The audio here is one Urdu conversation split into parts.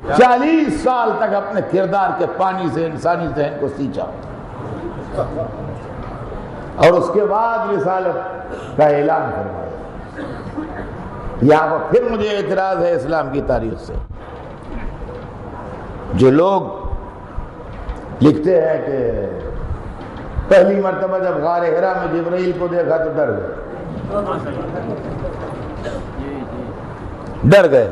40 سال تک اپنے کردار کے پانی سے انسانی ذہن کو سینچا، اور اس کے بعد رسالت کا اعلان فرمایا۔ یہاں پر پھر مجھے اعتراض ہے اسلام کی تاریخ سے، جو لوگ لکھتے ہیں کہ پہلی مرتبہ جب غار حرا میں جبرائیل کو دیکھا تو ڈر گئے۔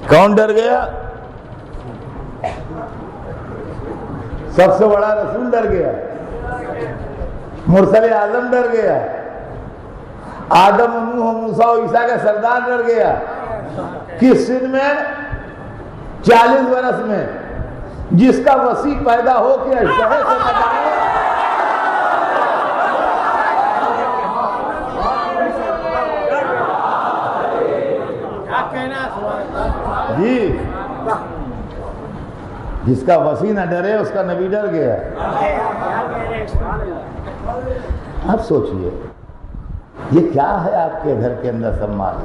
کون ڈر گیا؟ سب سے بڑا رسول ڈر گیا، مرسل اعظم ڈر گیا، آدم و نوح و موسیٰ و عیسیٰ کا سردار ڈر گیا۔ کس سن میں؟ 40 برس میں، جس کا وسیع پیدا ہو کے اشتہے سے بتائے۔ جی، جس کا وسیع نہ ڈرے اس کا نبی ڈر گیا۔ اب سوچئے یہ کیا ہے آپ کے گھر کے اندر سمال؟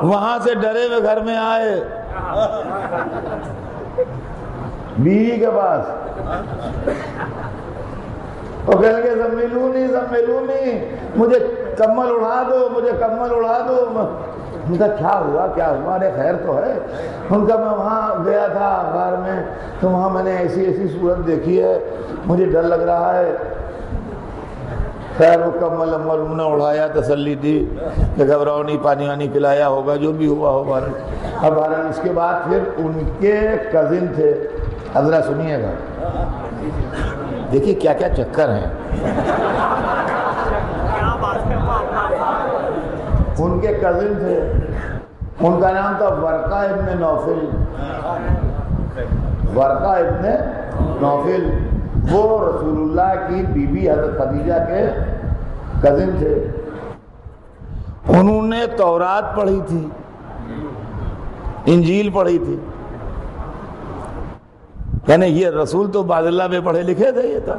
وہاں سے ڈرے ہوئے گھر میں آئے، بیوی کے پاس، وہ کہنے لگے زمیلونی زمیلونی، مجھے کمل اڑا دو، مجھے کمل اڑا دو۔ ان کا کیا ہوا کیا ہوا؟ ارے خیر تو ہے۔ ان کا میں وہاں گیا تھا غار میں، تو وہاں میں نے ایسی ایسی صورت دیکھی ہے، مجھے ڈر لگ رہا ہے۔ خیر وہ کمل امل انہوں نے اڑایا، تسلی دی کہ گھبراؤ نہیں، پانی وانی پلایا ہوگا، جو بھی ہوا ہوگا۔ اب اس کے بعد پھر ان کے کزن تھے، حضرت سنیے گا، دیکھیے کیا کیا چکر ہیں۔ ان کے کزن تھے، ان کا نام تھا ورقہ ابن نوفل۔ ورقہ ابن نوفل وہ رسول اللہ کی بی بی حضرت خدیجہ کے کزن تھے۔ انہوں نے تورات پڑھی تھی، انجیل پڑھی تھی، یعنی یہ رسول تو بعد اللہ میں پڑھے لکھے تھے یہ تو،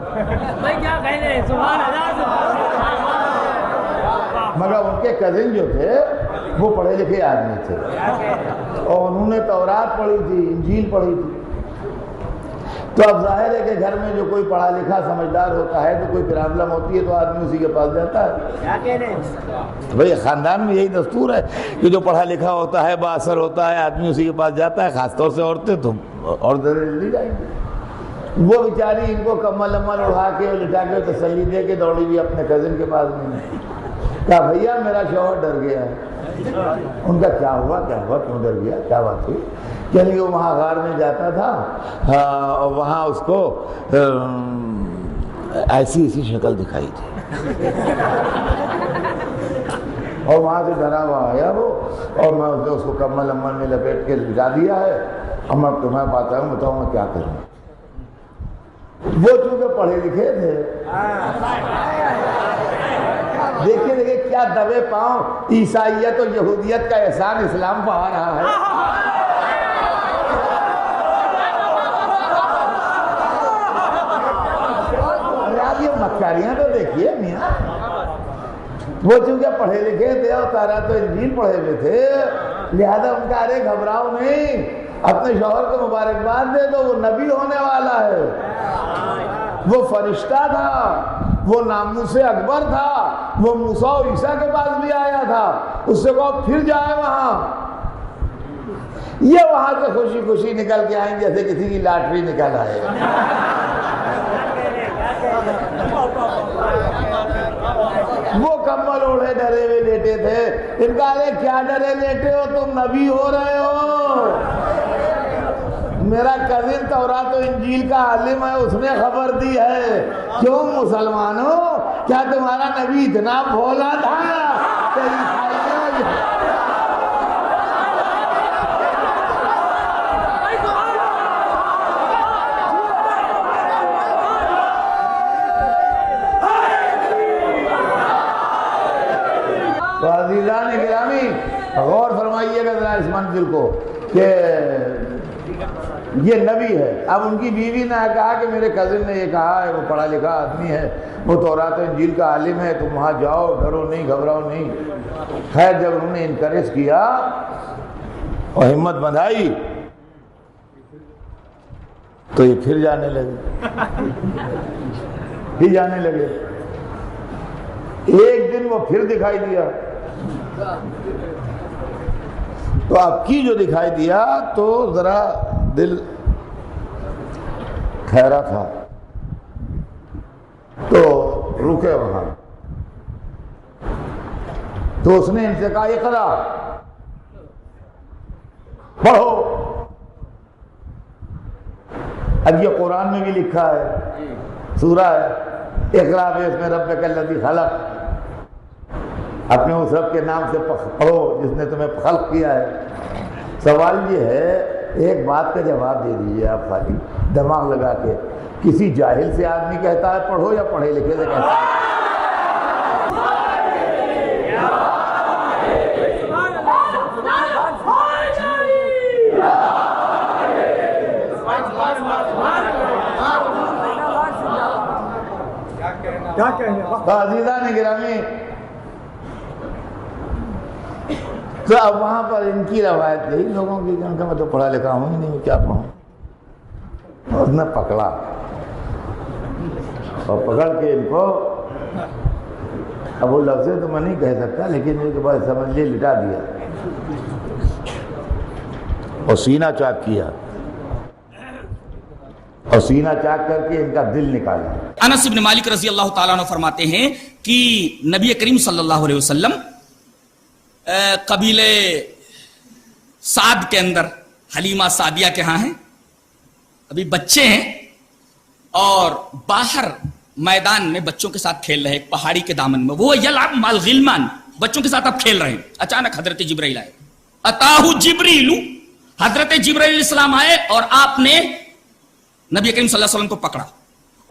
مگر ان کے کزن جو تھے وہ پڑھے لکھے آدمی تھے، اور انہوں نے تورات پڑھی تھی، انجیل پڑھی تھی۔ تو اب ظاہر ہے کہ گھر میں جو کوئی پڑھا لکھا سمجھدار ہوتا ہے تو کوئی پرابلم ہوتی ہے تو آدمی اسی کے پاس جاتا ہے۔ بھئی خاندان میں یہی دستور ہے کہ جو پڑھا لکھا ہوتا ہے، بااثر ہوتا ہے، آدمی اسی کے پاس جاتا ہے، خاص طور سے عورتیں تو اور جلدی جائیں گی۔ وہ بیچاری ان کو کمل امل اڑا کے اور لٹا کے تسلی دے کے دوڑی بھی اپنے کزن کے پاس میں، کہا بھیا میرا شوہر ڈر گیا ہے۔ ان کا کیا ہوا کیوں ڈر گیا، کیا بات ہوئی؟ کہ وہ وہاں غار میں جاتا تھا اور وہاں اس کو ایسی شکل دکھائی تھی، اور وہاں سے ڈرا ہوا آیا وہ، اور میں اس کو کمل امل میں لپیٹ کے لٹا دیا ہے، اب میں تمہیں بتاؤں میں کیا کروں۔ وہ چونکہ پڑھے لکھے تھے، دیکھیے کیا دبے پاؤں عیسائیت اور یہودیت کا احسان اسلام پہ آ رہا ہے۔ یہ مکاریاں تو دیکھیے میاں، وہ چونکہ پڑھے لکھے تھے اور تورات تو انجیل پڑھے ہوئے تھے، لہذا ان کا ارے گھبراؤ نہیں، اپنے شوہر کو مبارکباد دے دو، وہ نبی ہونے والا ہے، وہ فرشتہ تھا، وہ ناموس اکبر تھا، وہ موسیٰ و عیسیٰ کے پاس بھی آیا تھا، اس سے کہو پھر جائے وہاں۔ یہ وہاں سے خوشی خوشی نکل کے آئیں جیسے کسی کی لاٹری نکل آئے۔ وہ کمبل اوڑھے ڈرے ہوئے لیٹے تھے، ان کا ارے کیا ڈرے لیٹے ہو، تم نبی ہو رہے ہو، میرا کزن تورات و انجیل کا عالم ہے، اس نے خبر دی ہے۔ کیوں مسلمانوں، کیا تمہارا نبی اتنا بھولا تھا؟ تو عزیزان گرامی غور فرمائیے گا ذرا اس منزل کو کہ یہ نبی ہے. اب ان کی بیوی نے کہا کہ میرے کزن نے یہ کہا ہے، وہ پڑھا لکھا آدمی ہے، وہ تورات و انجیل کا عالم ہے، تم وہاں جاؤ، ڈرو نہیں، گھبراؤ نہیں. خیر جب انہوں نے انکریج کیا اور ہمت بندھائی تو یہ پھر جانے لگے. ایک دن وہ پھر دکھائی دیا، تو اب کی جو دکھائی دیا تو ذرا دل ٹھہرا تھا تو رکے وہاں. تو اس نے ان سے کہا اقرا، پڑھو. اب یہ قرآن میں بھی لکھا ہے، سورہ ہے، اقرا باسم ربک الذی خلق، اپنے اس رب کے نام سے پڑھو جس نے تمہیں خلق کیا ہے. سوال یہ ہے، ایک بات کا جواب دے دیجیے آپ خالی دماغ لگا کے، کسی جاہل سے آدمی کہتا ہے پڑھو یا پڑھے لکھے سے کہتا ہے؟ عزیزان گرامی، تو اب وہاں پر ان کی روایت گئی لوگوں کی، کہ میں تو پڑھا لکھا ہوں ہی نہیں، کیا پڑھوں. اور نے پکڑا اور پکڑ کے ان کو، اب وہ لفظ تو میں نہیں کہہ سکتا لیکن ان کے بعد سمجھ لے لٹا دیا اور سینہ چاک کیا، اور سینہ چاک کر کے ان کا دل نکالا. انس بن مالک رضی اللہ تعالیٰ عنہ فرماتے ہیں کہ نبی کریم صلی اللہ علیہ وسلم قبیلے سعد کے اندر، حلیمہ سعدیہ کے ہاں ہیں، ابھی بچے ہیں اور باہر میدان میں بچوں کے ساتھ کھیل رہے، ایک پہاڑی کے دامن میں، وہ یلعب مال غلمان، بچوں کے ساتھ اب کھیل رہے ہیں. اچانک حضرت جبرائیل آئے، اتاہ جبریل، حضرت جبرائیل علیہ السلام آئے اور آپ نے نبی کریم صلی اللہ علیہ وسلم کو پکڑا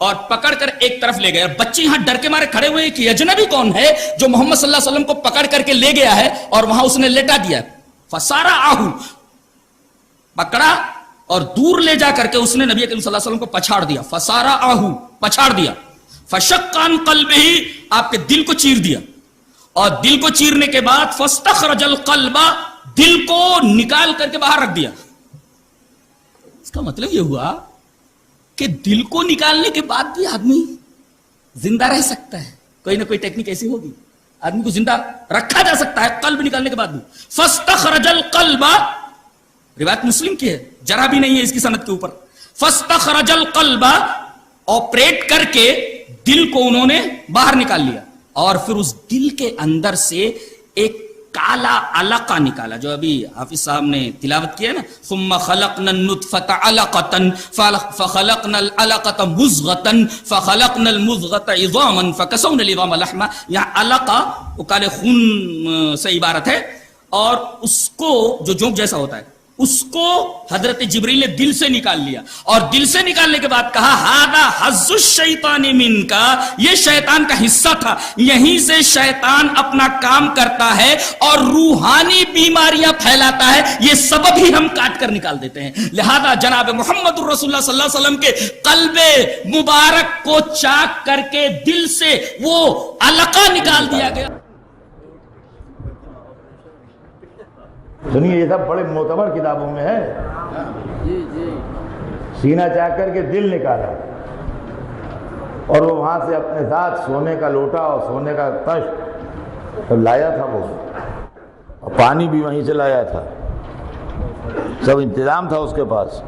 اور پکڑ کر ایک طرف لے گئے. بچے یہاں ڈر کے مارے کھڑے ہوئے کہ اجنبی کون ہے جو محمد صلی اللہ علیہ وسلم کو پکڑ کر کے لے گیا ہے اور وہاں اس نے لیٹا دیا. فسارا آہو، پکڑا اور دور لے جا کر کے اس نے نبی کریم صلی اللہ علیہ وسلم کو پچھاڑ دیا. فسارا آہو، پچھاڑ دیا. فشق عن قلبہ، آپ کے دل کو چیر دیا، اور دل کو چیرنے کے بعد فاستخرج القلب، دل کو نکال کر کے باہر رکھ دیا. اس کا مطلب یہ ہوا کہ دل کو نکالنے کے بعد بھی آدمی زندہ رہ سکتا ہے. کوئی نہ کوئی ٹیکنیک ایسی ہوگی، آدمی کو زندہ رکھا جا سکتا ہے قلب نکالنے کے بعد بھی. فاستخرج القلب، روایت مسلم کی ہے، جرا بھی نہیں ہے اس کی سند کے اوپر. فاستخرج القلب، آپریٹ کر کے دل کو انہوں نے باہر نکال لیا، اور پھر اس دل کے اندر سے ایک کالا علقہ نکالا، جو ابھی حافظ صاحب نے تلاوت کیا نا، ثم خلقنا النطفة علقة فخلقنا العلقة مضغة فخلقنا المضغة عظاما فكسونا العظام لحما. یہاں علقہ وہ کالے خون سے عبارت ہے، اور اس کو جو جوک جیسا ہوتا ہے اس کو حضرت جبریل نے دل سے نکال لیا، اور دل سے نکالنے کے بعد کہا ھذا حظ الشیطان منک، یہ شیطان کا حصہ تھا، یہیں سے شیطان اپنا کام کرتا ہے اور روحانی بیماریاں پھیلاتا ہے، یہ سبب ہی ہم کاٹ کر نکال دیتے ہیں. لہذا جناب محمد الرسول اللہ صلی اللہ علیہ وسلم کے قلب مبارک کو چاک کر کے دل سے وہ علقہ نکال دیا گیا. سنیے، یہ سب بڑے معتبر کتابوں میں ہے. سینہ چاک کر کے دل نکالا، اور وہ وہاں سے اپنے ساتھ سونے کا لوٹا اور سونے کا تشت لایا تھا، وہ اور پانی بھی وہیں سے لایا تھا، سب انتظام تھا اس کے پاس.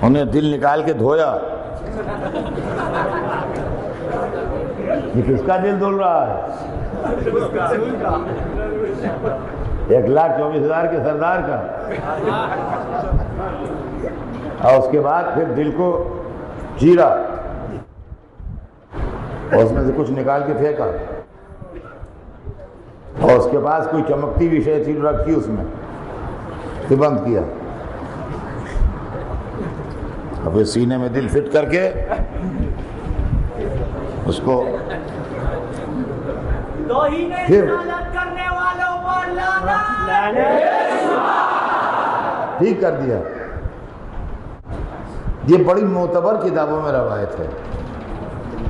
انہیں دل نکال کے دھویا. یہ کس کا دل دھل رہا ہے؟ 1,24,000 کے سردار کا. اور اس کے بعد پھر دل کو چیرا اور اس میں سے کچھ نکال کے پھینکا، اور اس کے پاس کوئی چمکتی ہوئی شے تھی رکھی، اس میں پھر بند کیا، اور پھر سینے میں دل فٹ کر کے اس کو پھر ٹھیک کر دیا. یہ بڑی معتبر کتابوں میں روایت ہے،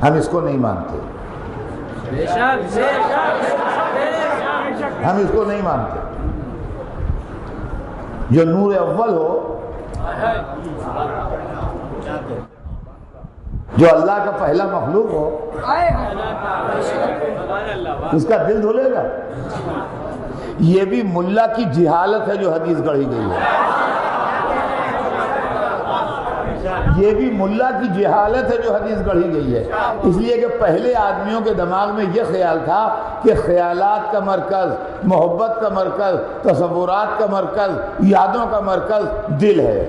ہم اس کو نہیں مانتے، ہم اس کو نہیں مانتے۔ جو نور اول ہو، جو اللہ کا پہلا مخلوق ہو، اس کا دل دھلے گا؟ یہ بھی ملا کی جہالت ہے جو حدیث گڑھی گئی ہے، یہ بھی ملا کی جہالت ہے جو حدیث گڑھی گئی ہے، اس لیے کہ پہلے آدمیوں کے دماغ میں یہ خیال تھا کہ خیالات کا مرکز، محبت کا مرکز، تصورات کا مرکز، یادوں کا مرکز دل ہے،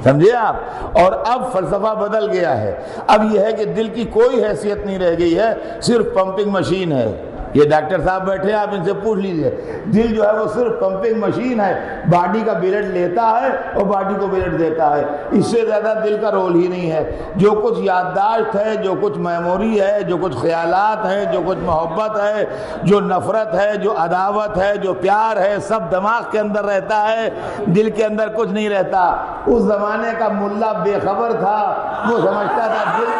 سمجھے آپ؟ اور اب فلسفہ بدل گیا ہے، اب یہ ہے کہ دل کی کوئی حیثیت نہیں رہ گئی ہے، صرف پمپنگ مشین ہے۔ یہ ڈاکٹر صاحب بیٹھے ہیں، آپ ان سے پوچھ لیجئے، دل جو ہے وہ صرف پمپنگ مشین ہے، باڈی کا بلڈ لیتا ہے اور باڈی کو بلڈ دیتا ہے، اس سے زیادہ دل کا رول ہی نہیں ہے۔ جو کچھ یادداشت ہے، جو کچھ میموری ہے، جو کچھ خیالات ہیں، جو کچھ محبت ہے، جو نفرت ہے، جو عداوت ہے، جو پیار ہے، سب دماغ کے اندر رہتا ہے، دل کے اندر کچھ نہیں رہتا۔ اس زمانے کا ملا بے خبر تھا، وہ سمجھتا تھا دل